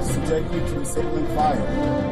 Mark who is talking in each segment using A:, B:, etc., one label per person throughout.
A: subjected to assailant fire.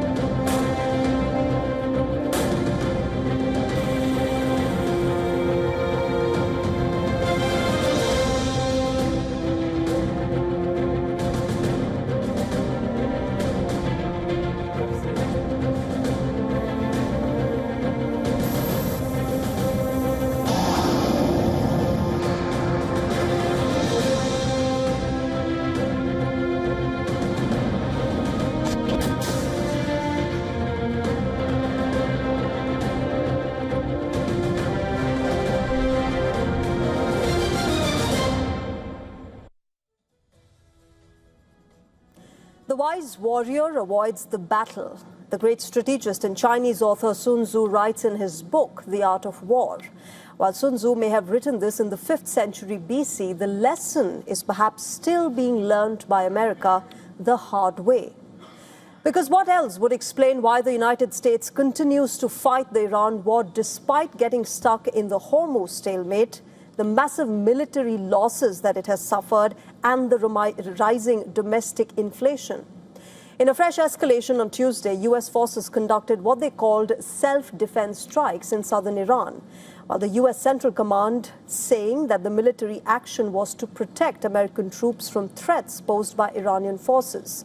B: The wise warrior avoids the battle. The great strategist and Chinese author Sun Tzu writes in his book, The Art of War. While Sun Tzu may have written this in the 5th century BC, the lesson is perhaps still being learned by America the hard way. Because what else would explain why the United States continues to fight the Iran war despite getting stuck in the Hormuz stalemate, the massive military losses that it has suffered, and the rising domestic inflation? In a fresh escalation on Tuesday, U.S. forces conducted what they called self-defense strikes in southern Iran, while the U.S. Central Command saying that the military action was to protect American troops from threats posed by Iranian forces.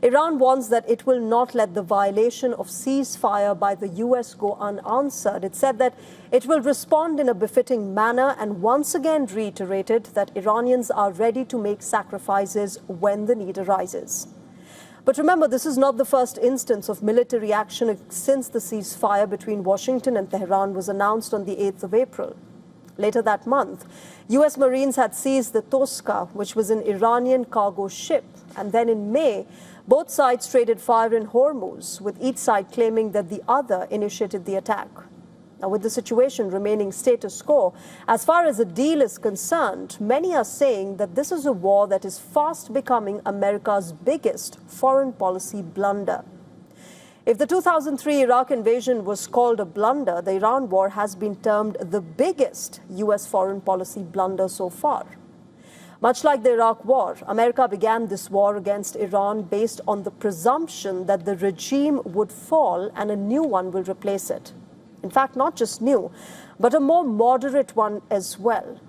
B: Iran warns that it will not let the violation of ceasefire by the U.S. go unanswered. It said that it will respond in a befitting manner and once again reiterated that Iranians are ready to make sacrifices when the need arises. But remember, this is not the first instance of military action since the ceasefire between Washington and Tehran was announced on the 8th of April. Later that month, U.S. Marines had seized the Tosca, which was an Iranian cargo ship. And then in May, both sides traded fire in Hormuz, with each side claiming that the other initiated the attack. Now, with the situation remaining status quo, as far as a deal is concerned, many are saying that this is a war that is fast becoming America's biggest foreign policy blunder. If the 2003 Iraq invasion was called a blunder, the Iran war has been termed the biggest U.S. foreign policy blunder so far. Much like the Iraq war, America began this war against Iran based on the presumption that the regime would fall and a new one will replace it. In fact, not just new, but a more moderate one as well.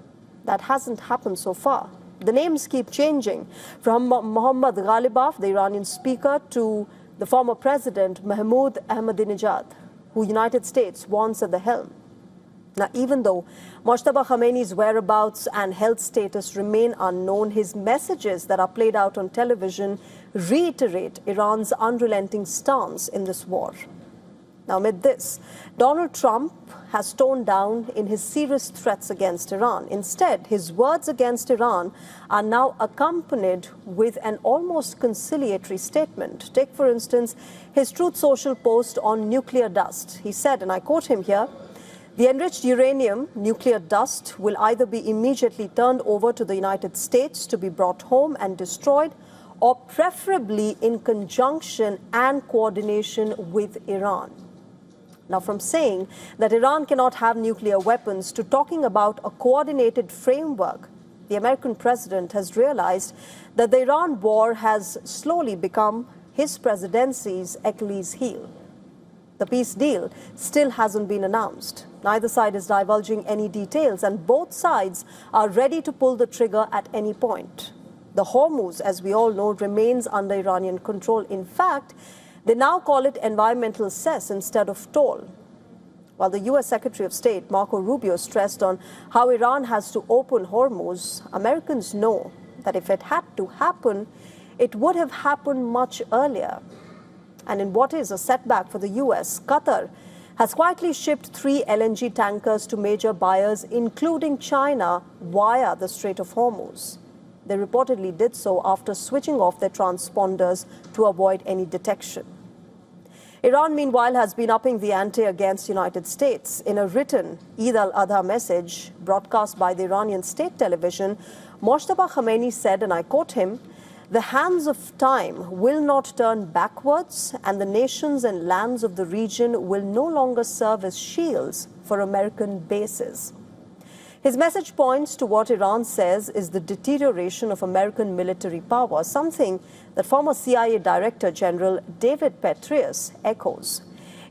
B: That hasn't happened so far. The names keep changing, from Mohammad Ghalibaf, the Iranian speaker, to the former president Mahmoud Ahmadinejad, who United States wants at the helm. Now, even though Mojtaba Khamenei's whereabouts and health status remain unknown, his messages that are played out on television reiterate Iran's unrelenting stance in this war. Now, amid this, Donald Trump has toned down in his serious threats against Iran. Instead, his words against Iran are now accompanied with an almost conciliatory statement. Take, for instance, his Truth Social post on nuclear dust. He said, and I quote him here, "The enriched uranium, nuclear dust, will either be immediately turned over to the United States to be brought home and destroyed, or preferably in conjunction and coordination with Iran." Now, from saying that Iran cannot have nuclear weapons to talking about a coordinated framework, the American president has realized that the Iran war has slowly become his presidency's Achilles heel. The peace deal still hasn't been announced. Neither side is divulging any details, and both sides are ready to pull the trigger at any point. The Hormuz, as we all know, remains under Iranian control. In fact, they now call it environmental cess instead of toll. While the U.S. Secretary of State, Marco Rubio, stressed on how Iran has to open Hormuz, Americans know that if it had to happen, it would have happened much earlier. And in what is a setback for the U.S., Qatar has quietly shipped 3 LNG tankers to major buyers, including China, via the Strait of Hormuz. They reportedly did so after switching off their transponders to avoid any detection. Iran, meanwhile, has been upping the ante against the United States. In a written Eid al-Adha message broadcast by the Iranian state television, Mojtaba Khamenei said, and I quote him, "The hands of time will not turn backwards, and the nations and lands of the region will no longer serve as shields for American bases." His message points to what Iran says is the deterioration of American military power, something that former CIA Director General David Petraeus echoes.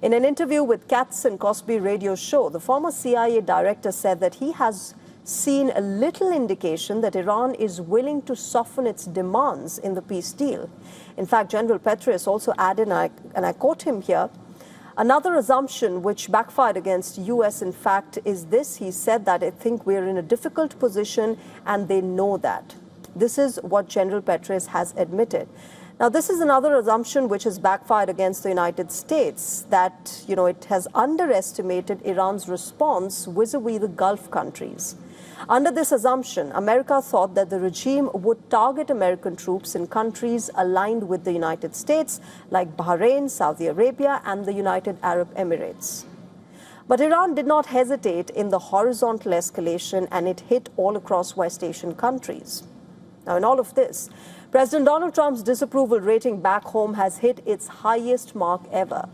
B: In an interview with Katz and Cosby radio show, the former CIA director said that he has seen a little indication that Iran is willing to soften its demands in the peace deal. In fact, General Petraeus also added, and I quote him here, another assumption which backfired against U.S., in fact, is this. He said that I think we're in a difficult position and they know that. This is what General Petraeus has admitted. Now, this is another assumption which has backfired against the United States, that, it has underestimated Iran's response vis-a-vis the Gulf countries. Under this assumption, America thought that the regime would target American troops in countries aligned with the United States, like Bahrain, Saudi Arabia, and the United Arab Emirates. But Iran did not hesitate in the horizontal escalation, and it hit all across West Asian countries. Now, in all of this, President Donald Trump's disapproval rating back home has hit its highest mark ever.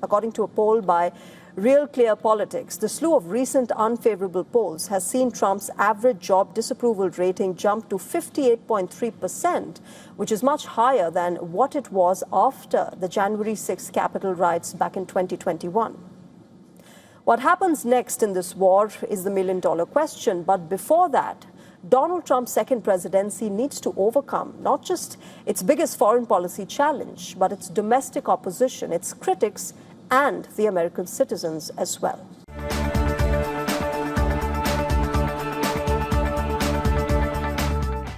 B: According to a poll by Real Clear Politics, the slew of recent unfavorable polls has seen Trump's average job disapproval rating jump to 58.3%, which is much higher than what it was after the January 6th Capitol riots back in 2021. What happens next in this war is the million-dollar question, but before that, Donald Trump's second presidency needs to overcome not just its biggest foreign policy challenge, but its domestic opposition, its critics, and the American citizens as well.